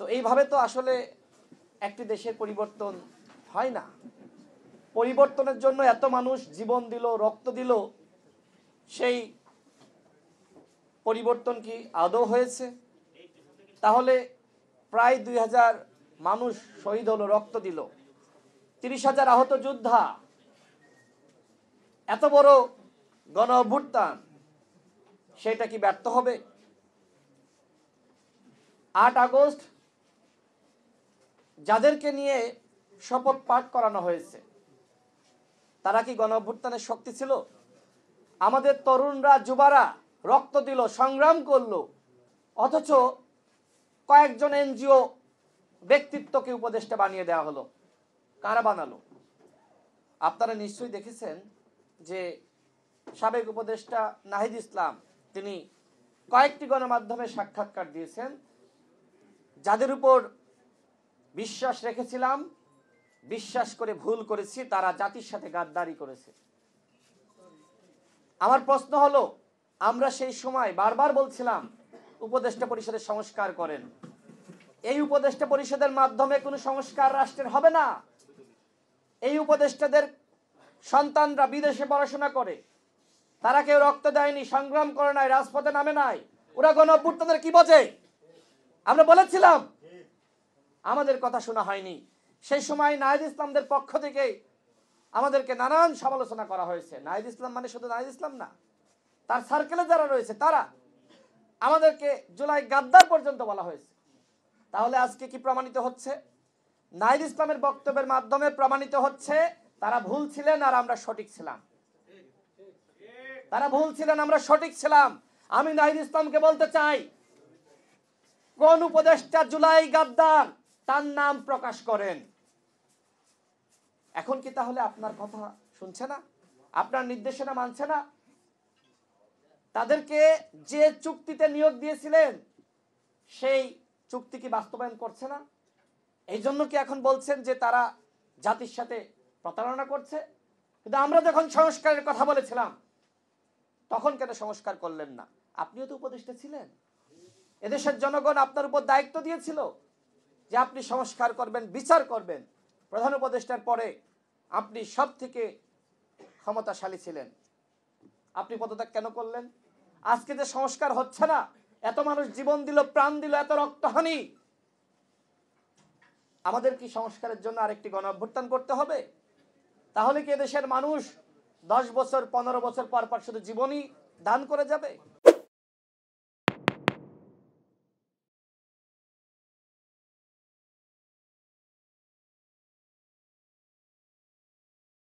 তো এইভাবে তো আসলে একটি দেশের পরিবর্তন হয় না। পরিবর্তনের জন্য এত মানুষ জীবন দিল, রক্ত দিল, সেই পরিবর্তন কি আদৌ হয়েছে? তাহলে প্রায় 2000 মানুষ শহীদ হলো, রক্ত দিল, 30,000 আহত যোদ্ধা, এত বড় গণ অভ্যুত্থান, সেটা কি ব্যর্থ হবে? 8 আগস্ট যাদেরকে নিয়ে শপথ পাঠ করানো হয়েছে, তারা কি গণ অভ্যুত্থানের শক্তি ছিল? আমাদের তরুণরা, যুবারা রক্ত দিল, সংগ্রাম করলো, অথচ কয়েকজন এনজিও ব্যক্তিত্বকে উপদেষ্টা বানিয়ে দেওয়া হলো। কারা বানালো? আপনারা নিশ্চয়ই দেখেছেন যে সাবেক উপদেষ্টা নাহিদ ইসলাম তিনি কয়েকটি গণমাধ্যমে সাক্ষাৎকার দিয়েছেন, যাদের উপর বিশ্বাস রেখেছিলাম, বিশ্বাস করে ভুল করেছি, তারা জাতির সাথে গাদ্দারি করেছে। আমার প্রশ্ন হলো, আমরা সেই সময় বারবার বলছিলাম উপদেষ্টা পরিষদের সংস্কার করেন। এই উপদেষ্টা পরিষদের মাধ্যমে কোনো সংস্কার রাষ্ট্রের হবে না। এই উপদেষ্টাদের সন্তানরা বিদেশে পড়াশোনা করে, তারা কেউ রক্ত দেয়নি, সংগ্রাম করে নাই, রাজপথে নামে নাই, ওরা গণ অভ্যুত্থানের কি বোঝে? আমরা বলেছিলাম, আমাদের কথা শোনা হয়নি। সেই সময় নাহিদ ইসলামদের পক্ষ থেকে আমাদেরকে নানান সমালোচনা করা হয়েছে। নাহিদ ইসলাম মানে শুধু নাহিদ ইসলাম না, তার সার্কেলে যারা রয়েছে তারা, আমাদেরকে জুলাই গাদ্দার পর্যন্ত বলা হয়েছে। তাহলে আজকে কি প্রমাণিত হচ্ছে? নাহিদ ইসলামের বক্তব্যের মাধ্যমে প্রমাণিত হচ্ছে তারা ভুল ছিলেন আর আমরা সঠিক ছিলাম। তারা ভুল ছিলেন, আমরা সঠিক ছিলাম। আমি নাহিদ ইসলামকে বলতে চাই, কোন উপদেষ্টা জুলাই গাদ্দার তার নাম প্রকাশ করেন। এখন কি তাহলে আপনার কথা শুনছে না? আপনার নির্দেশনা মানছে না? তাদেরকে যে চুক্তিতে নিয়োগ দিয়েছিলেন সেই চুক্তি কি বাস্তবায়ন করছে না? এই জন্য কি এখন বলছেন যে তারা জাতির সাথে প্রতারণা করছে? কিন্তু আমরা যখন সংস্কারের কথা বলেছিলাম তখন কেন সংস্কার করলেন না? আপনিও তো উপদেষ্টা ছিলেন। এদেশের জনগণ আপনার উপর দায়িত্ব দিয়েছিল যে আপনি সংস্কার করবেন, বিচার করবেন। প্রধান উপদেষ্টার পরে আপনি সব থেকে ক্ষমতাশালী ছিলেন, আপনি পদত্যাগ কেন করলেন? আজকে যে সংস্কার হচ্ছে না, এত মানুষ জীবন দিল, প্রাণ দিল, এত রক্তহানি, আমাদের কি সংস্কারের জন্য আরেকটি গণ অভ্যুত্থান করতে হবে? তাহলে কি এদেশের মানুষ 10 বছর 15 বছর পর পর শুধু জীবনই দান করে যাবে?